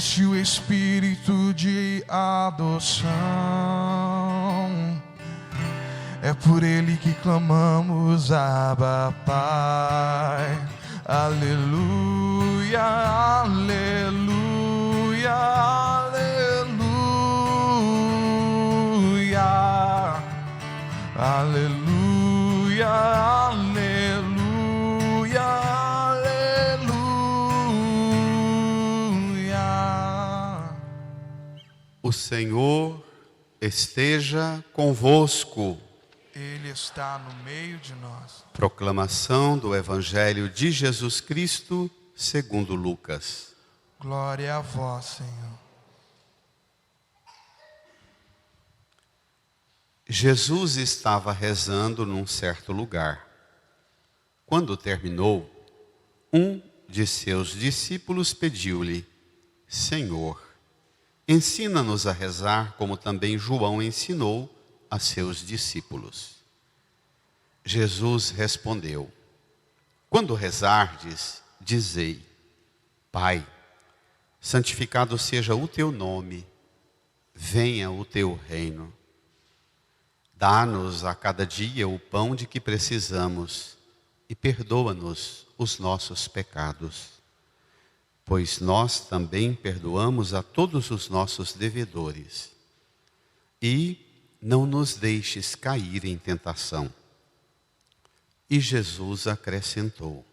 existe o Espírito de adoção. É por Ele que clamamos, Abba, Pai. Aleluia, aleluia, aleluia, aleluia, aleluia, aleluia. O Senhor esteja convosco. Ele está no meio de nós. Proclamação do Evangelho de Jesus Cristo, segundo Lucas. Glória a vós, Senhor. Jesus estava rezando num certo lugar. Quando terminou, um de seus discípulos pediu-lhe: Senhor, ensina-nos a rezar como também João ensinou a seus discípulos. Jesus respondeu: Quando rezardes, dizei: Pai, santificado seja o teu nome, venha o teu reino. Dá-nos a cada dia o pão de que precisamos e perdoa-nos os nossos pecados, pois nós também perdoamos a todos os nossos devedores. E não nos deixes cair em tentação. E Jesus acrescentou: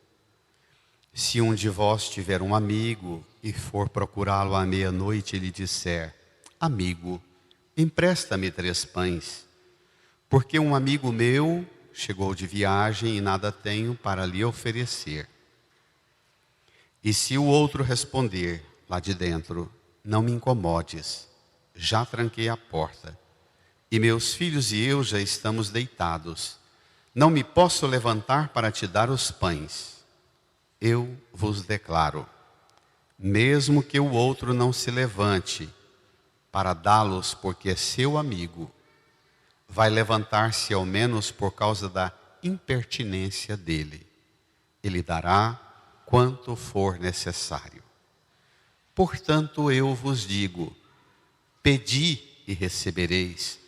Se um de vós tiver um amigo e for procurá-lo à meia-noite e lhe disser: Amigo, empresta-me 3 pães, porque um amigo meu chegou de viagem e nada tenho para lhe oferecer. E se o outro responder lá de dentro: Não me incomodes, já tranquei a porta, e meus filhos e eu já estamos deitados, não me posso levantar para te dar os pães. Eu vos declaro, mesmo que o outro não se levante para dá-los porque é seu amigo, vai levantar-se ao menos por causa da impertinência dele. Ele dará quanto for necessário. Portanto, eu vos digo: pedi e recebereis,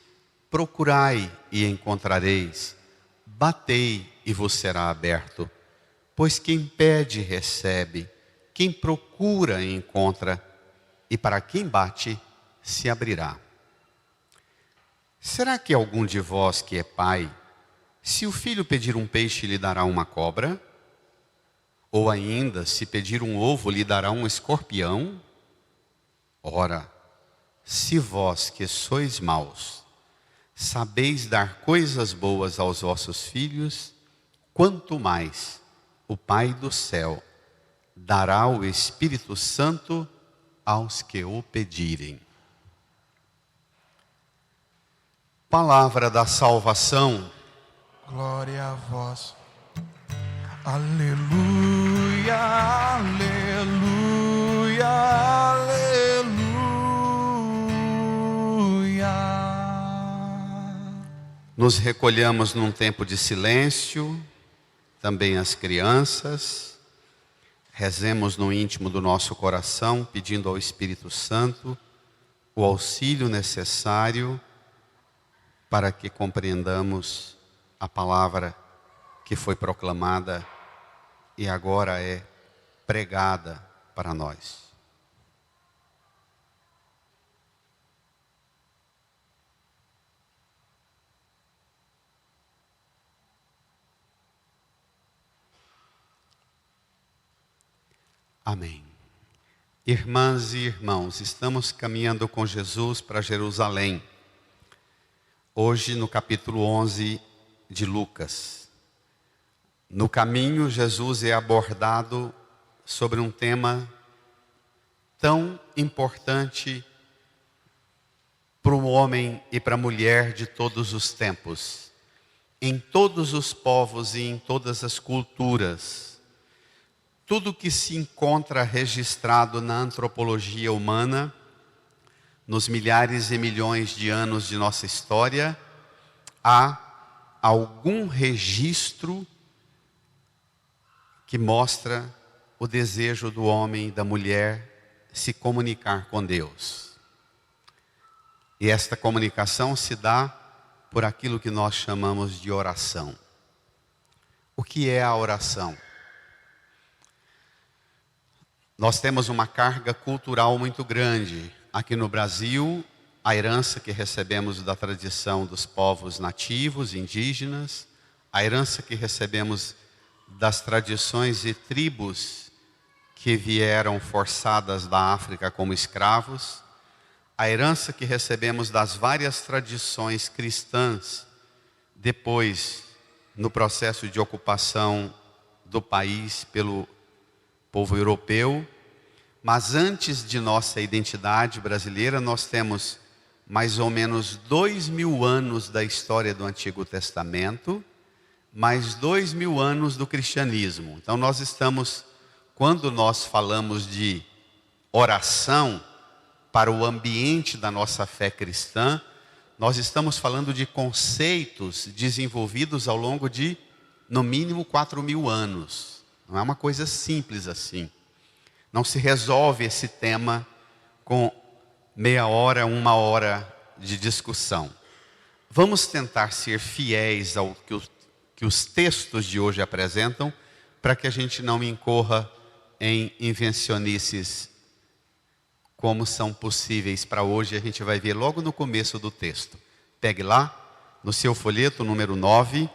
procurai e encontrareis, batei e vos será aberto. Pois quem pede, recebe, quem procura, encontra, e para quem bate, se abrirá. Será que algum de vós que é pai, se o filho pedir um peixe, lhe dará uma cobra? Ou ainda, se pedir um ovo, lhe dará um escorpião? Ora, se vós que sois maus, sabeis dar coisas boas aos vossos filhos, quanto mais o Pai do céu dará o Espírito Santo aos que o pedirem. Palavra da salvação. Glória a vós. Aleluia, aleluia, aleluia. Nos recolhamos num tempo de silêncio, também as crianças. Rezemos no íntimo do nosso coração, pedindo ao Espírito Santo o auxílio necessário para que compreendamos a palavra que foi proclamada e agora é pregada para nós. Amém. Irmãs e irmãos, estamos caminhando com Jesus para Jerusalém. Hoje no capítulo 11 de Lucas. No caminho, Jesus é abordado sobre um tema tão importante para o homem e para a mulher de todos os tempos, em todos os povos e em todas as culturas. Tudo que se encontra registrado na antropologia humana, nos milhares e milhões de anos de nossa história, há algum registro que mostra o desejo do homem e da mulher se comunicar com Deus. E esta comunicação se dá por aquilo que nós chamamos de oração. O que é a oração? Nós temos uma carga cultural muito grande. Aqui no Brasil, a herança que recebemos da tradição dos povos nativos, indígenas, a herança que recebemos das tradições e tribos que vieram forçadas da África como escravos, a herança que recebemos das várias tradições cristãs, depois, no processo de ocupação do país pelo povo europeu, mas antes de nossa identidade brasileira, nós temos mais ou menos 2000 anos da história do Antigo Testamento, mais 2000 anos do cristianismo. Então nós estamos, quando nós falamos de oração para o ambiente da nossa fé cristã, nós estamos falando de conceitos desenvolvidos ao longo de, no mínimo, 4000 anos. Não é uma coisa simples assim. Não se resolve esse tema com meia hora, 1 hora de discussão. Vamos tentar ser fiéis ao que os textos de hoje apresentam, para que a gente não incorra em invencionices como são possíveis para hoje. A gente vai ver logo no começo do texto. Pegue lá, no seu folheto, número 9,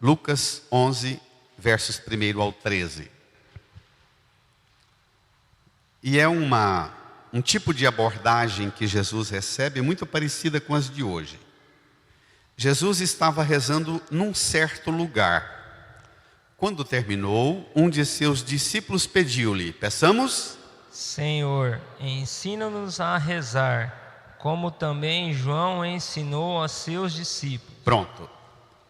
Lucas 11, versos 1 ao 13. E é um tipo de abordagem que Jesus recebe muito parecida com as de hoje. Jesus estava rezando num certo lugar. Quando terminou, um de seus discípulos pediu-lhe: peçamos? Senhor, ensina-nos a rezar, como também João ensinou a seus discípulos. Pronto.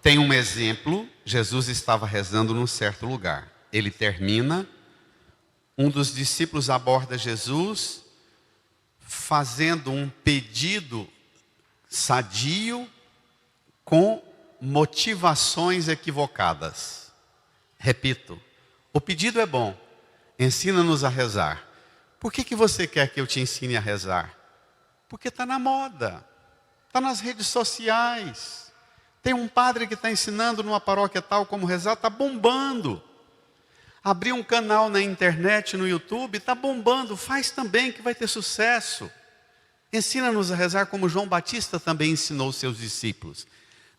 Tem um exemplo. Jesus estava rezando num certo lugar. Ele termina. Um dos discípulos aborda Jesus, fazendo um pedido sadio com motivações equivocadas. Repito, o pedido é bom. Ensina-nos a rezar. Por que você quer que eu te ensine a rezar? Porque está na moda, está nas redes sociais. Tem um padre que está ensinando numa paróquia tal como rezar, está bombando. Abrir um canal na internet, no YouTube, está bombando. Faz também que vai ter sucesso. Ensina-nos a rezar como João Batista também ensinou seus discípulos.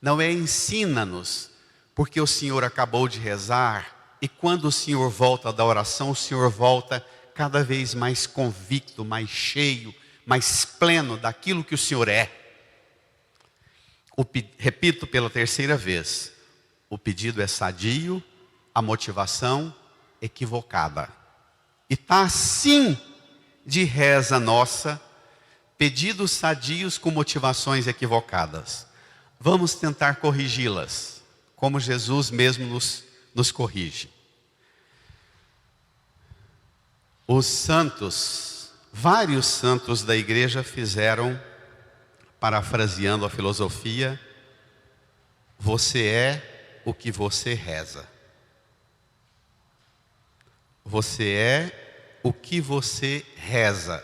Não é ensina-nos, porque o Senhor acabou de rezar. E quando o Senhor volta da oração, o Senhor volta cada vez mais convicto, mais cheio, mais pleno daquilo que o Senhor é. Repito pela terceira vez. O pedido é sadio, a motivação equivocada. E está assim de reza nossa, pedidos sadios com motivações equivocadas. Vamos tentar corrigi-las, como Jesus mesmo nos corrige. Os santos, vários santos da igreja fizeram, parafraseando a filosofia, você é o que você reza. Você é o que você reza.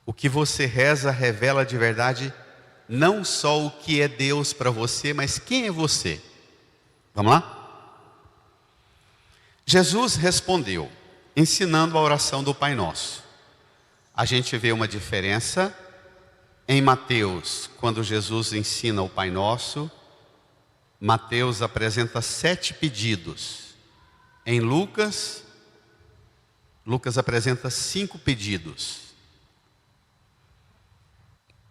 O que você reza revela de verdade não só o que é Deus para você, mas quem é você. Vamos lá? Jesus respondeu, ensinando a oração do Pai Nosso. A gente vê uma diferença em Mateus, quando Jesus ensina o Pai Nosso. Mateus apresenta 7 pedidos. Em Lucas apresenta 5 pedidos.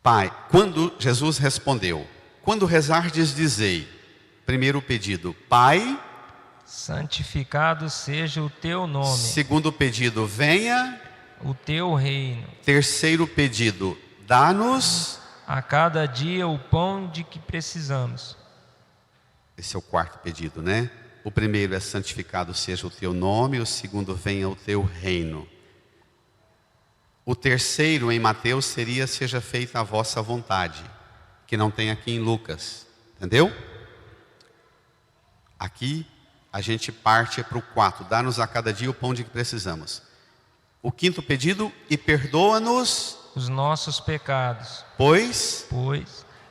Pai, quando Jesus respondeu, quando rezardes dizei, primeiro pedido, Pai, santificado seja o teu nome. Segundo pedido, venha o teu reino. Terceiro pedido, dá-nos a cada dia o pão de que precisamos. Esse é o 4º pedido, né? O primeiro é santificado seja o teu nome, o segundo venha o teu reino. O terceiro em Mateus seria seja feita a vossa vontade, que não tem aqui em Lucas, entendeu? Aqui a gente parte para o 4, dá-nos a cada dia o pão de que precisamos. O quinto pedido, e perdoa-nos, os nossos pecados, pois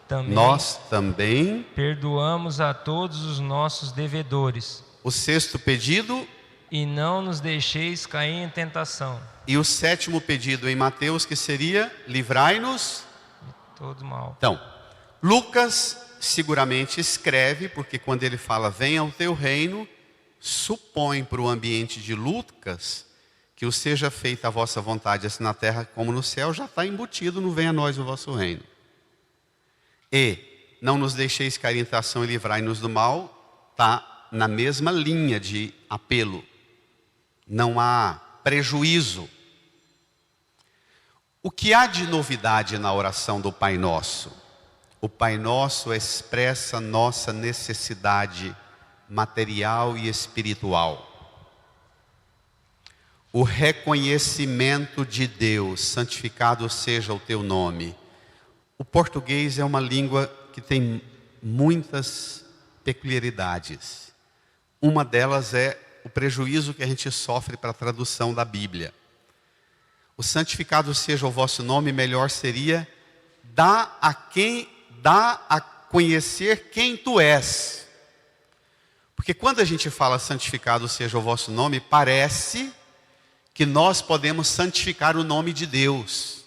também nós também. perdoamos a todos os nossos devedores. O sexto pedido E não nos deixeis cair em tentação. e o sétimo pedido em Mateus, que seria, livrai-nos. Todo mal. Então, Lucas seguramente escreve, porque quando ele fala, venha o teu reino, supõe para o ambiente de Lucas, que o seja feita a vossa vontade, assim na terra como no céu, já está embutido no venha a nós o vosso reino. E não nos deixeis cair em tentação e livrai-nos do mal, está na mesma linha de apelo. Não há prejuízo. O que há de novidade na oração do Pai Nosso? O Pai Nosso expressa nossa necessidade material e espiritual. O reconhecimento de Deus, santificado seja o teu nome. O português é uma língua que tem muitas peculiaridades. Uma delas é o prejuízo que a gente sofre para a tradução da Bíblia. O santificado seja o vosso nome, melhor seria, dá a conhecer quem tu és. Porque quando a gente fala santificado seja o vosso nome, parece que nós podemos santificar o nome de Deus.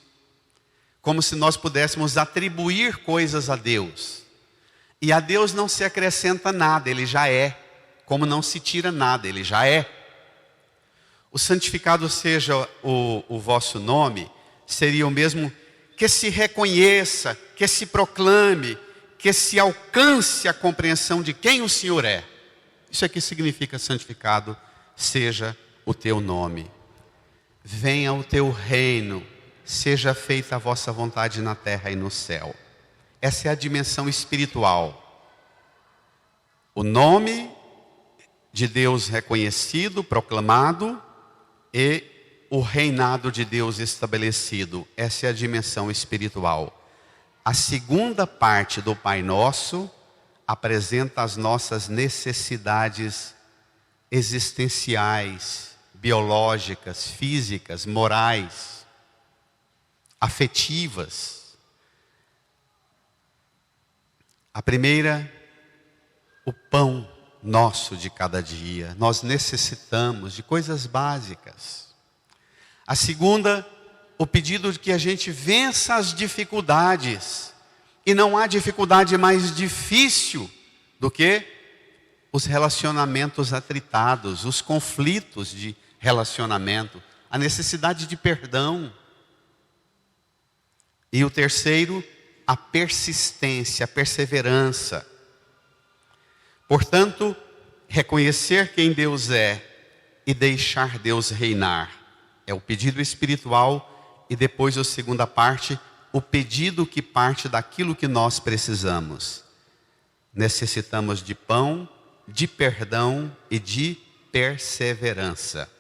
Como se nós pudéssemos atribuir coisas a Deus. E a Deus não se acrescenta nada, Ele já é. Como não se tira nada, Ele já é. O santificado seja o vosso nome, seria o mesmo que se reconheça, que se proclame, que se alcance a compreensão de quem o Senhor é. Isso aqui significa santificado seja o teu nome. Venha o teu reino, seja feita a vossa vontade na terra e no céu. Essa é a dimensão espiritual. O nome de Deus reconhecido, proclamado, e o reinado de Deus estabelecido. Essa é a dimensão espiritual. A segunda parte do Pai Nosso apresenta as nossas necessidades existenciais, biológicas, físicas, morais, afetivas. A primeira, o pão nosso de cada dia. Nós necessitamos de coisas básicas. A segunda, o pedido de que a gente vença as dificuldades. E não há dificuldade mais difícil do que os relacionamentos atritados, os conflitos de relacionamento, a necessidade de perdão. E o terceiro, a persistência, a perseverança. Portanto, reconhecer quem Deus é e deixar Deus reinar. É o pedido espiritual e depois a segunda parte, o pedido que parte daquilo que nós precisamos. Necessitamos de pão, de perdão e de perseverança.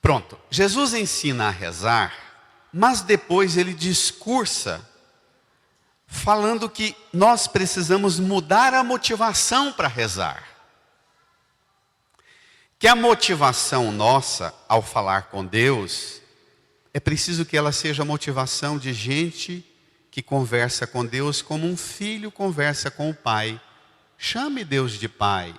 Pronto, Jesus ensina a rezar, mas depois ele discursa falando que nós precisamos mudar a motivação para rezar. Que a motivação nossa ao falar com Deus, é preciso que ela seja a motivação de gente que conversa com Deus como um filho conversa com o pai. Chame Deus de pai.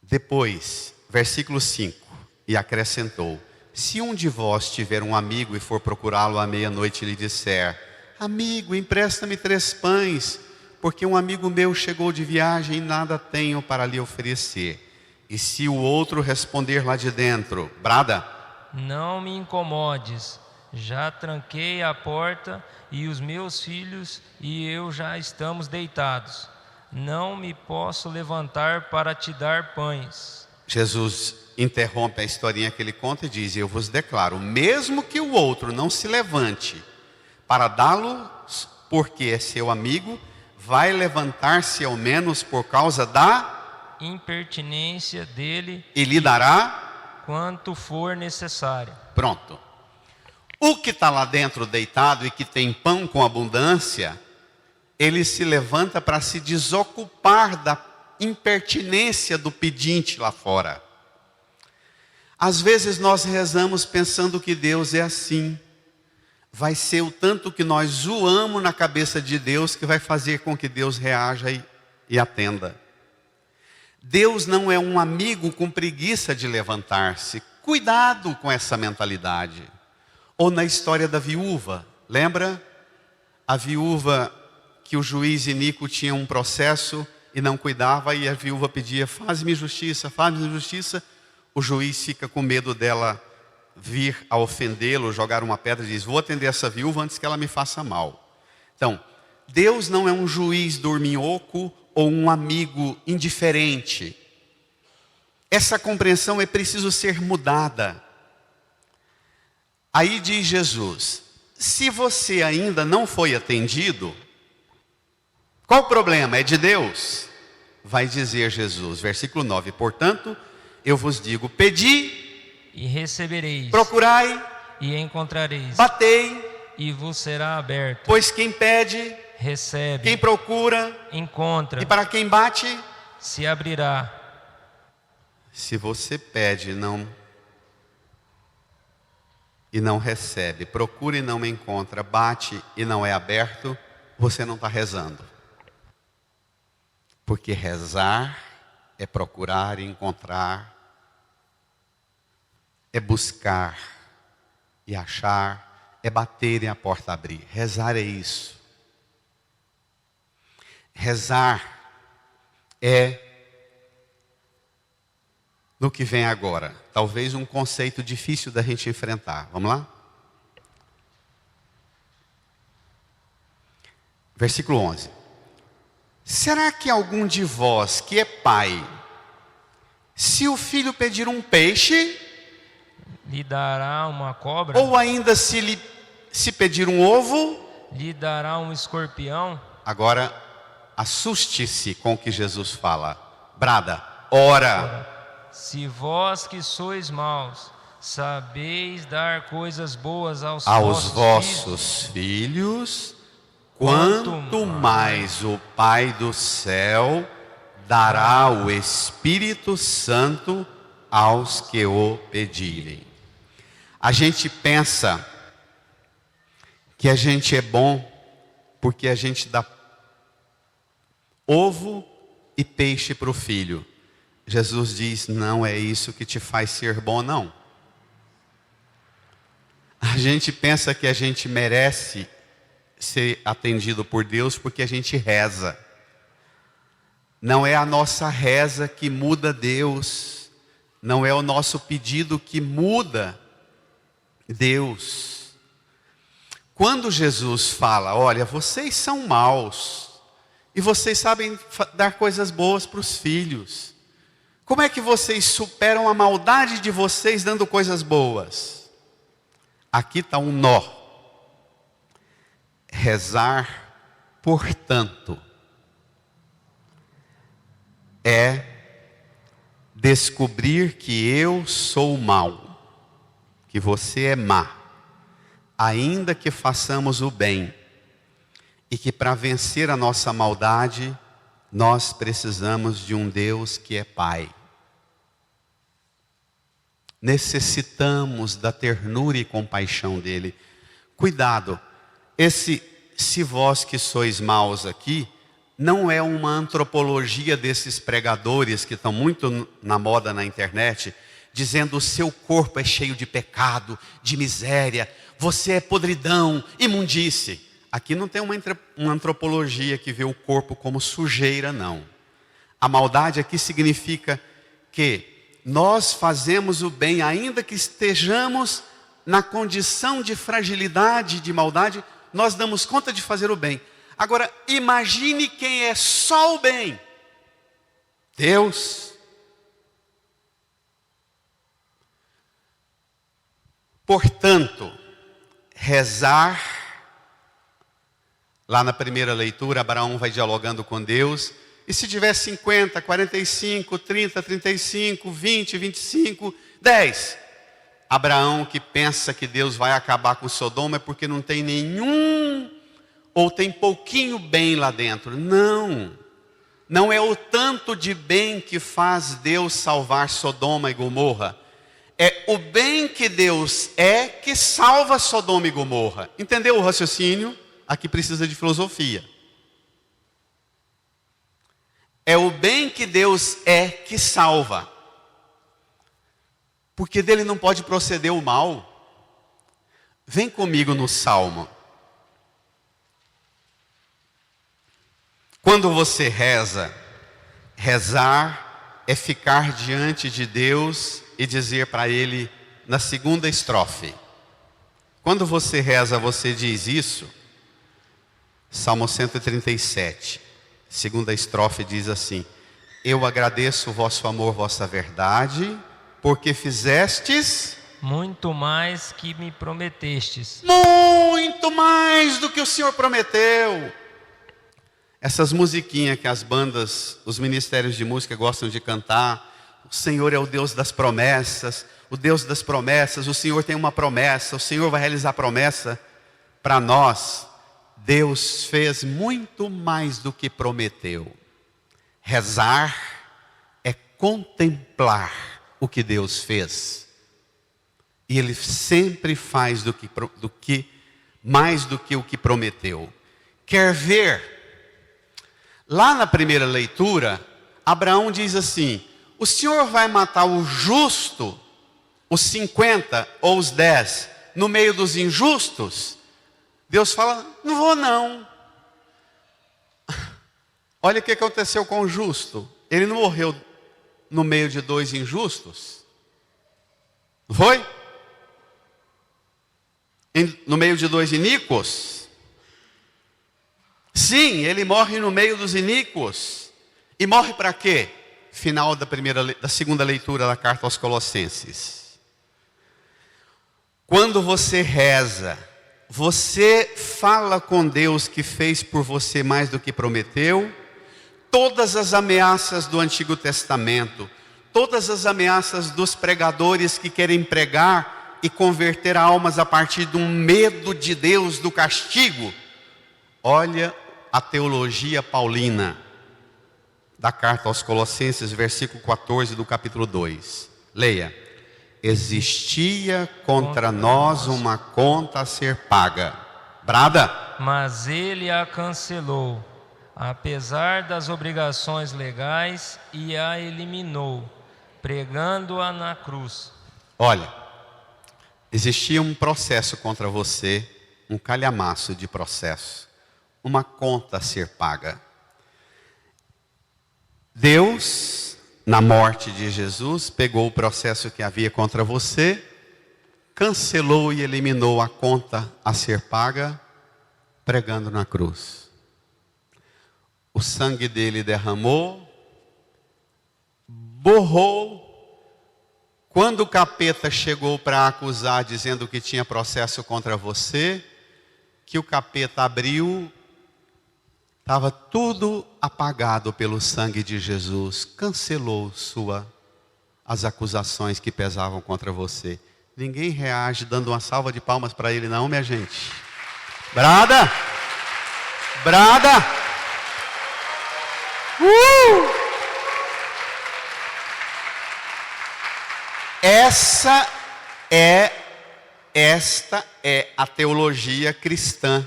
Depois, versículo 5, e acrescentou: se um de vós tiver um amigo e for procurá-lo à meia-noite e lhe disser: amigo, empresta-me 3 pães, porque um amigo meu chegou de viagem e nada tenho para lhe oferecer. E se o outro responder lá de dentro, brada: não me incomodes, já tranquei a porta e os meus filhos e eu já estamos deitados. Não me posso levantar para te dar pães. Jesus interrompe a historinha que ele conta e diz: eu vos declaro, mesmo que o outro não se levante para dá-lo, porque é seu amigo, vai levantar-se ao menos por causa da impertinência dele e lhe dará quanto for necessário. Pronto. O que está lá dentro deitado e que tem pão com abundância, ele se levanta para se desocupar da impertinência do pedinte lá fora. Às vezes nós rezamos pensando que Deus é assim. Vai ser o tanto que nós zoamos na cabeça de Deus que vai fazer com que Deus reaja e atenda. Deus não é um amigo com preguiça de levantar-se. Cuidado com essa mentalidade. Ou na história da viúva, lembra? A viúva que o juiz iníquo tinha um processo e não cuidava, e a viúva pedia, faz-me justiça, faz-me justiça. O juiz fica com medo dela vir a ofendê-lo, jogar uma pedra e diz, vou atender essa viúva antes que ela me faça mal. Então, Deus não é um juiz dorminhoco ou um amigo indiferente. Essa compreensão é preciso ser mudada. Aí diz Jesus, se você ainda não foi atendido, qual o problema? É de Deus? Vai dizer Jesus, versículo 9, portanto, eu vos digo, pedi e recebereis, procurai e encontrareis, batei e vos será aberto. Pois quem pede, recebe, quem procura, encontra, e para quem bate, se abrirá. Se você pede e não recebe, procura e não encontra, bate e não é aberto, você não está rezando. Porque rezar é procurar e encontrar, é buscar e achar, é bater e a porta abrir. Rezar é isso. Rezar é no que vem agora. Talvez um conceito difícil da gente enfrentar. Vamos lá? Versículo 11. Será que algum de vós que é pai, se o filho pedir um peixe, lhe dará uma cobra? ou ainda se pedir um ovo, lhe dará um escorpião? Agora, assuste-se com o que Jesus fala. Brada, ora. Se vós que sois maus, sabeis dar coisas boas aos vossos filhos, quanto mais o Pai do céu dará o Espírito Santo aos que o pedirem. A gente pensa que a gente é bom porque a gente dá ovo e peixe para o filho. Jesus diz, não é isso que te faz ser bom, não. A gente pensa que a gente merece ser atendido por Deus porque a gente reza. Não é a nossa reza que muda Deus. Não é o nosso pedido que muda Deus. Quando Jesus fala, olha, vocês são maus e vocês sabem dar coisas boas para os filhos. Como é que vocês superam a maldade de vocês dando coisas boas? Aqui está um nó. Rezar, portanto, é descobrir que eu sou mau, que você é má, ainda que façamos o bem, e que para vencer a nossa maldade, nós precisamos de um Deus que é Pai. Necessitamos da ternura e compaixão dele. Cuidado, esse se vós que sois maus aqui, não é uma antropologia desses pregadores que estão muito na moda na internet, dizendo o seu corpo é cheio de pecado, de miséria, você é podridão, imundície. Aqui não tem uma antropologia que vê o corpo como sujeira, não. A maldade aqui significa que nós fazemos o bem, ainda que estejamos na condição de fragilidade, de maldade, nós damos conta de fazer o bem. Agora, imagine quem é só o bem. Deus. Portanto, rezar, lá na primeira leitura, Abraão vai dialogando com Deus, e se tiver 50, 45, 30, 35, 20, 25, 10, Abraão que pensa que Deus vai acabar com Sodoma é porque não tem nenhum, ou tem pouquinho bem lá dentro. Não, não é o tanto de bem que faz Deus salvar Sodoma e Gomorra. É o bem que Deus é que salva Sodoma e Gomorra. Entendeu o raciocínio? Aqui precisa de filosofia. É o bem que Deus é que salva. Porque dele não pode proceder o mal. Vem comigo no Salmo. Quando você reza, rezar é ficar diante de Deus e dizer para Ele na segunda estrofe. Quando você reza, você diz isso. Salmo 137, segunda estrofe diz assim: eu agradeço o vosso amor, vossa verdade, porque fizestes muito mais que me prometestes. muito mais do que o Senhor prometeu. Essas musiquinhas que as bandas, os ministérios de música gostam de cantar. O Senhor é o Deus das promessas. O Deus das promessas, o Senhor tem uma promessa. O Senhor vai realizar a promessa. Para nós, Deus fez muito mais do que prometeu. Rezar é contemplar o que Deus fez. E Ele sempre faz mais do que o que prometeu. Quer ver? Lá na primeira leitura, Abraão diz assim: o Senhor vai matar o justo, os 50 ou os 10, no meio dos injustos? Deus fala: não vou não. Olha o que aconteceu com o justo. Ele não morreu no meio de 2 injustos? Não foi? No meio de 2 iníquos? Sim, ele morre no meio dos iníquos. E morre para quê? Final da segunda leitura da carta aos Colossenses. Quando você reza, você fala com Deus que fez por você mais do que prometeu. Todas as ameaças do Antigo Testamento, todas as ameaças dos pregadores que querem pregar e converter almas a partir de um medo de Deus, do castigo. Olha a teologia paulina da carta aos Colossenses, versículo 14 do capítulo 2. Leia. Existia contra nós uma conta a ser paga. Brada. Mas ele a cancelou, apesar das obrigações legais, e a eliminou, pregando-a na cruz. Olha, existia um processo contra você, um calhamaço de processo, uma conta a ser paga. Deus, na morte de Jesus, pegou o processo que havia contra você, cancelou e eliminou a conta a ser paga, pregando na cruz. O sangue dele derramou, borrou. Quando o capeta chegou para acusar, dizendo que tinha processo contra você, que o capeta abriu, estava tudo apagado pelo sangue de Jesus. Cancelou as acusações que pesavam contra você. Ninguém reage dando uma salva de palmas para ele não, minha gente. Brada! Brada! Esta é a teologia cristã.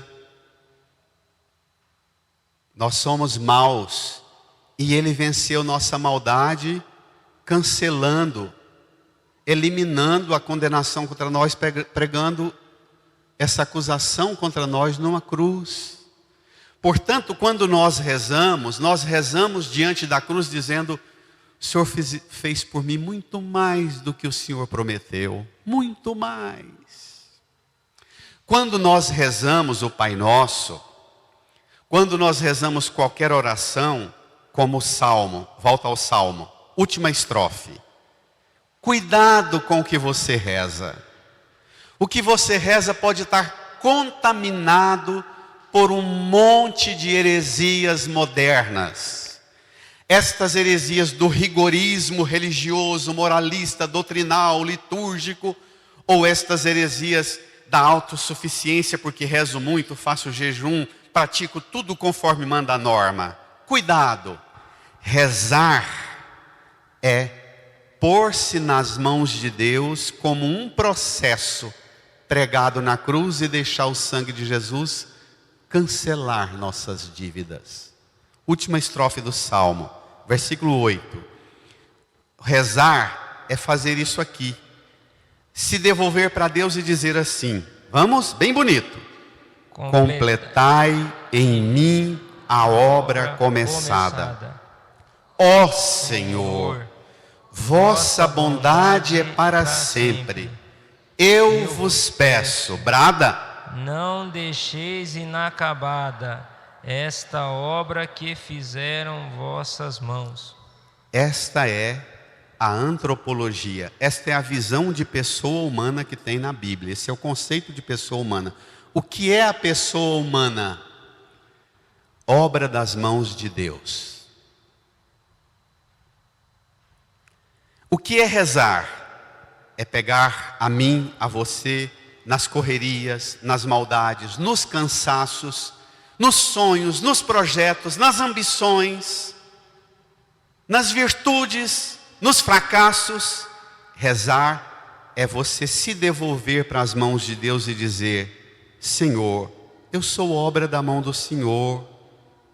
Nós somos maus e Ele venceu nossa maldade, cancelando, eliminando a condenação contra nós, pregando essa acusação contra nós numa cruz. Portanto, quando nós rezamos diante da cruz dizendo: o Senhor fez por mim muito mais do que o Senhor prometeu, muito mais. Quando nós rezamos o Pai Nosso, quando nós rezamos qualquer oração, como o Salmo, volta ao Salmo, última estrofe. Cuidado com o que você reza. O que você reza pode estar contaminado por um monte de heresias modernas. Estas heresias do rigorismo religioso, moralista, doutrinal, litúrgico, ou estas heresias da autossuficiência, porque rezo muito, faço jejum, pratico tudo conforme manda a norma. Cuidado, Rezar é pôr-se nas mãos de Deus como um processo pregado na cruz e deixar o sangue de Jesus cancelar nossas dívidas. Última estrofe do Salmo, versículo 8. Rezar é fazer isso aqui. Se devolver para Deus e dizer assim, vamos, bem bonito. Completai em mim a obra começada. Ó Senhor, vossa bondade é para sempre. Eu vos peço, brada, não deixeis inacabada esta obra que fizeram vossas mãos. Esta é a antropologia, esta é a visão de pessoa humana que tem na Bíblia. Esse é o conceito de pessoa humana. O que é a pessoa humana? Obra das mãos de Deus. O que é rezar? É pegar a mim, a você, nas correrias, nas maldades, nos cansaços, nos sonhos, nos projetos, nas ambições, nas virtudes, nos fracassos. Rezar é você se devolver para as mãos de Deus e dizer, Senhor, eu sou obra da mão do Senhor,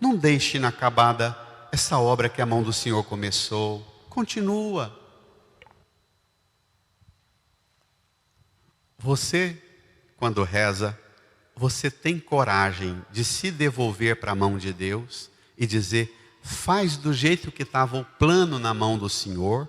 não deixe inacabada essa obra que a mão do Senhor começou, continua. Você, quando reza, você tem coragem de se devolver para a mão de Deus e dizer, faz do jeito que estava o plano na mão do Senhor?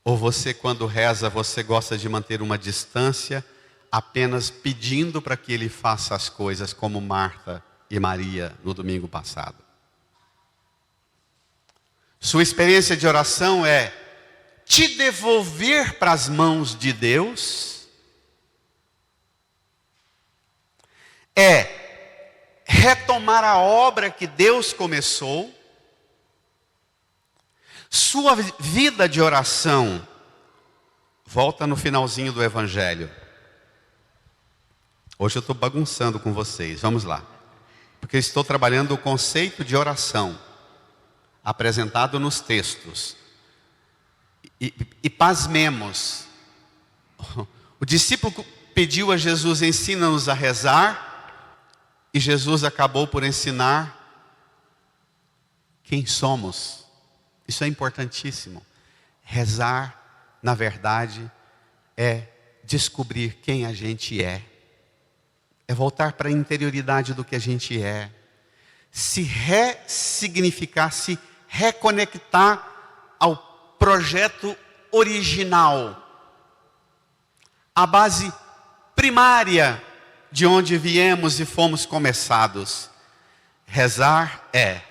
Ou você, quando reza, você gosta de manter uma distância, apenas pedindo para que Ele faça as coisas como Marta e Maria no domingo passado? Sua experiência de oração é te devolver para as mãos de Deus? É retomar a obra que Deus começou? Sua vida de oração, volta no finalzinho do Evangelho. Hoje eu estou bagunçando com vocês, vamos lá. Porque eu estou trabalhando o conceito de oração, apresentado nos textos. E pasmemos, o discípulo pediu a Jesus, ensina-nos a rezar, e Jesus acabou por ensinar quem somos. Isso é importantíssimo. Rezar, na verdade, é descobrir quem a gente é. É voltar para a interioridade do que a gente é. Se ressignificar, se reconectar ao projeto original. A base primária de onde viemos e fomos começados. Rezar é,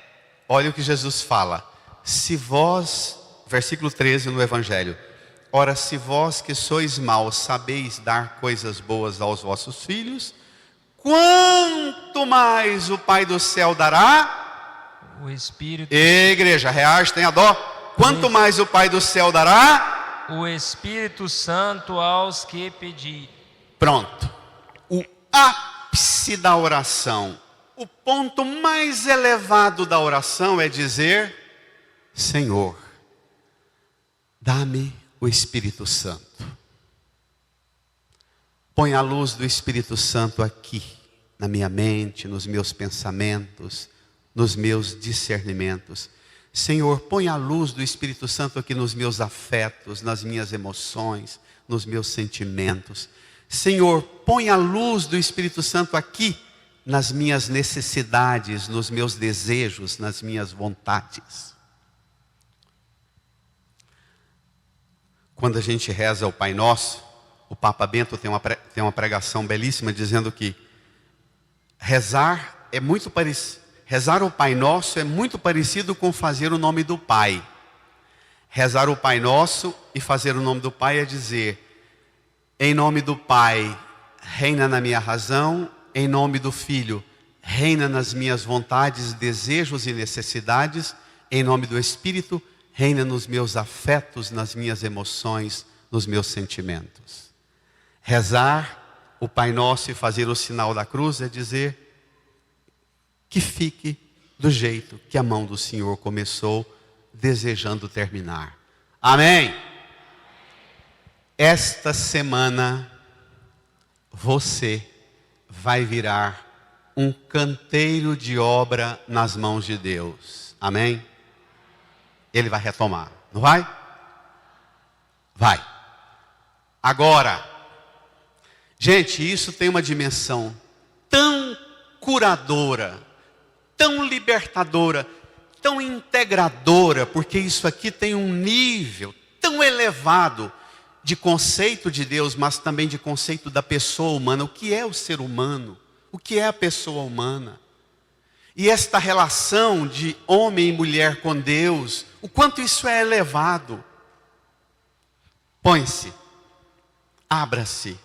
olha o que Jesus fala. Se vós, versículo 13 no Evangelho. Ora, se vós que sois maus sabeis dar coisas boas aos vossos filhos, quanto mais o Pai do céu dará? O Espírito. Igreja, reage, tenha dó. Quanto mais o Pai do céu dará? O Espírito Santo aos que pedir. Pronto. O ápice da oração, o ponto mais elevado da oração é dizer, Senhor, dá-me o Espírito Santo. Põe a luz do Espírito Santo aqui, na minha mente, nos meus pensamentos, nos meus discernimentos. Senhor, põe a luz do Espírito Santo aqui nos meus afetos, nas minhas emoções, nos meus sentimentos. Senhor, põe a luz do Espírito Santo aqui nas minhas necessidades, nos meus desejos, nas minhas vontades. Quando a gente reza o Pai Nosso, o Papa Bento tem uma pregação belíssima dizendo que rezar é muito parecido. Rezar o Pai Nosso é muito parecido com fazer o nome do Pai. Rezar o Pai Nosso e fazer o nome do Pai é dizer, em nome do Pai, reina na minha razão, em nome do Filho, reina nas minhas vontades, desejos e necessidades, em nome do Espírito, reina nos meus afetos, nas minhas emoções, nos meus sentimentos. Rezar o Pai Nosso e fazer o sinal da cruz é dizer que fique do jeito que a mão do Senhor começou, desejando terminar. Amém? Esta semana, você vai virar um canteiro de obra nas mãos de Deus. Amém? Ele vai retomar, não vai? Vai. Agora, gente, isso tem uma dimensão tão curadora, tão libertadora, tão integradora, porque isso aqui tem um nível tão elevado de conceito de Deus, mas também de conceito da pessoa humana. O que é o ser humano? O que é a pessoa humana? E esta relação de homem e mulher com Deus, o quanto isso é elevado. Põe-se, abra-se,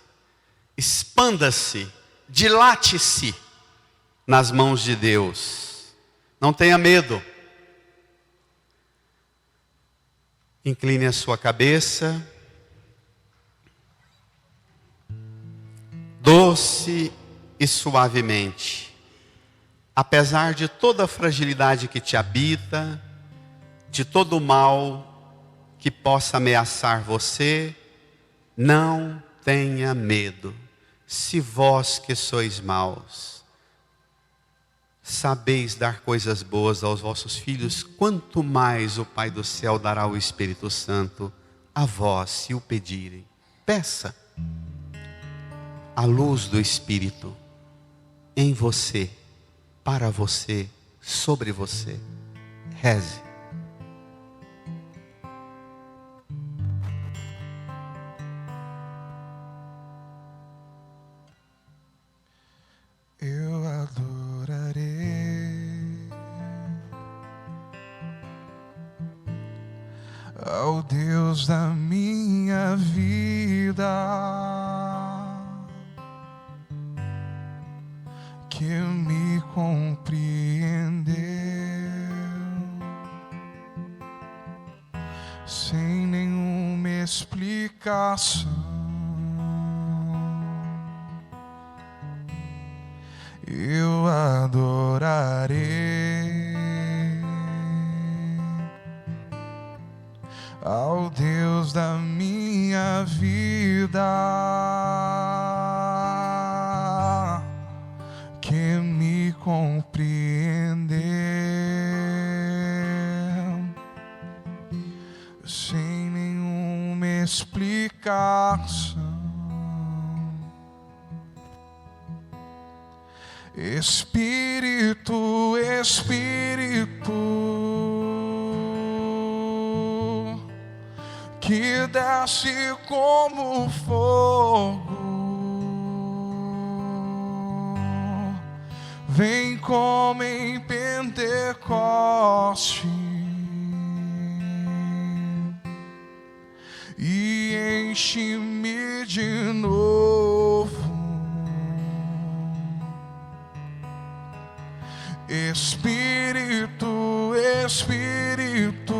expanda-se, dilate-se nas mãos de Deus. Não tenha medo. Incline a sua cabeça. Doce e suavemente. Apesar de toda a fragilidade que te habita, de todo o mal que possa ameaçar você, não tenha medo. Se vós que sois maus, sabeis dar coisas boas aos vossos filhos, quanto mais o Pai do céu dará o Espírito Santo a vós, se o pedirem. Peça a luz do Espírito em você, para você, sobre você. Reze. Eu adorarei ao Deus da minha vida, que me compreendeu sem nenhuma explicação. Eu adorarei ao Deus da minha vida, que me compreendeu sem nenhuma explicação. Espírito, Espírito, que desce como fogo, vem como em Pentecoste e enche-me de novo. Espírito, Espírito,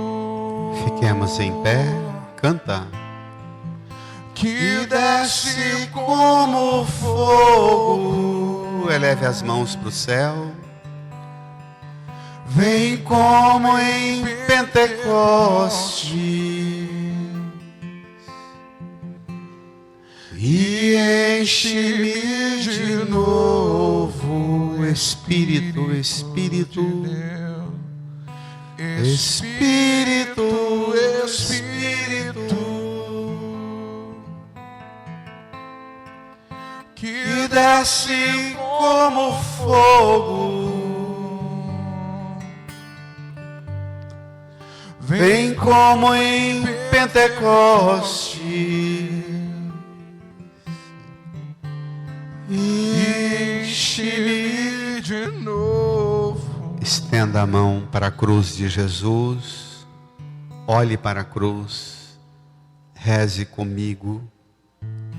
Fiquemos em pé, canta. Que desce como fogo, Eleve as mãos para o céu. vem como em Pentecoste e enche-me de novo. Espírito, Espírito, Espírito, Espírito, que desce como fogo, vem como em Pentecoste e enche-me de novo. Estenda a mão para a cruz de Jesus. Olhe para a cruz. Reze comigo.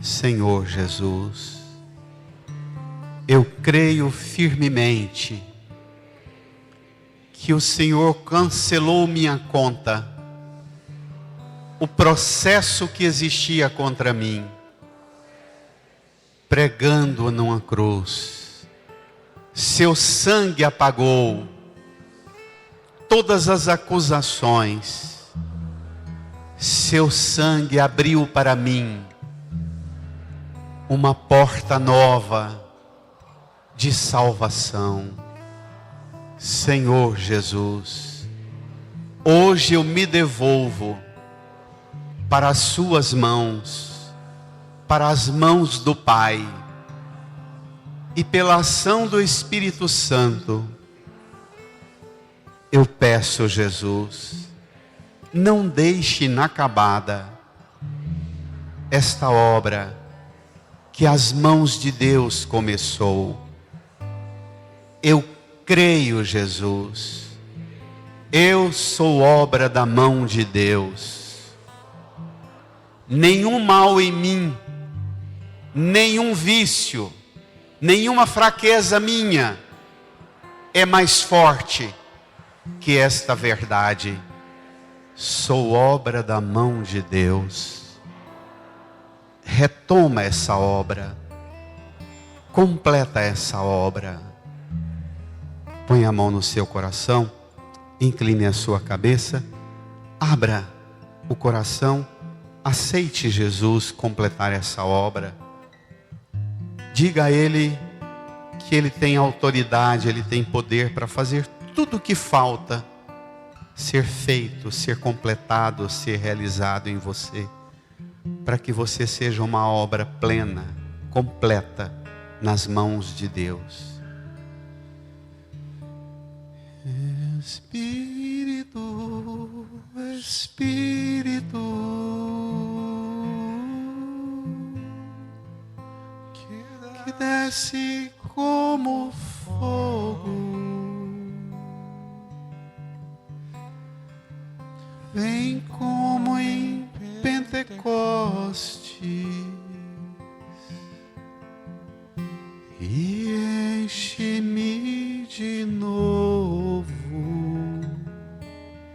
Senhor Jesus, eu creio firmemente que o Senhor cancelou minha conta, o processo que existia contra mim, pregando-o numa cruz. Seu sangue apagou todas as acusações, seu sangue abriu para mim uma porta nova de salvação. Senhor Jesus, hoje eu me devolvo para as suas mãos, para as mãos do Pai, e pela ação do Espírito Santo, eu peço, Jesus, não deixe inacabada esta obra que as mãos de Deus começou. Eu creio, Jesus, eu sou obra da mão de Deus. Nenhum mal em mim, nenhum vício, nenhuma fraqueza minha é mais forte que esta verdade. Sou obra da mão de Deus. Retoma essa obra, completa essa obra. Põe a mão no seu coração, incline a sua cabeça, abra o coração, aceite Jesus completar essa obra. Diga a Ele que Ele tem autoridade, Ele tem poder para fazer tudo o que falta ser feito, ser completado, ser realizado em você, para que você seja uma obra plena, completa nas mãos de Deus. Espírito, Espírito, que desce como fogo, vem como em Pentecostes e enche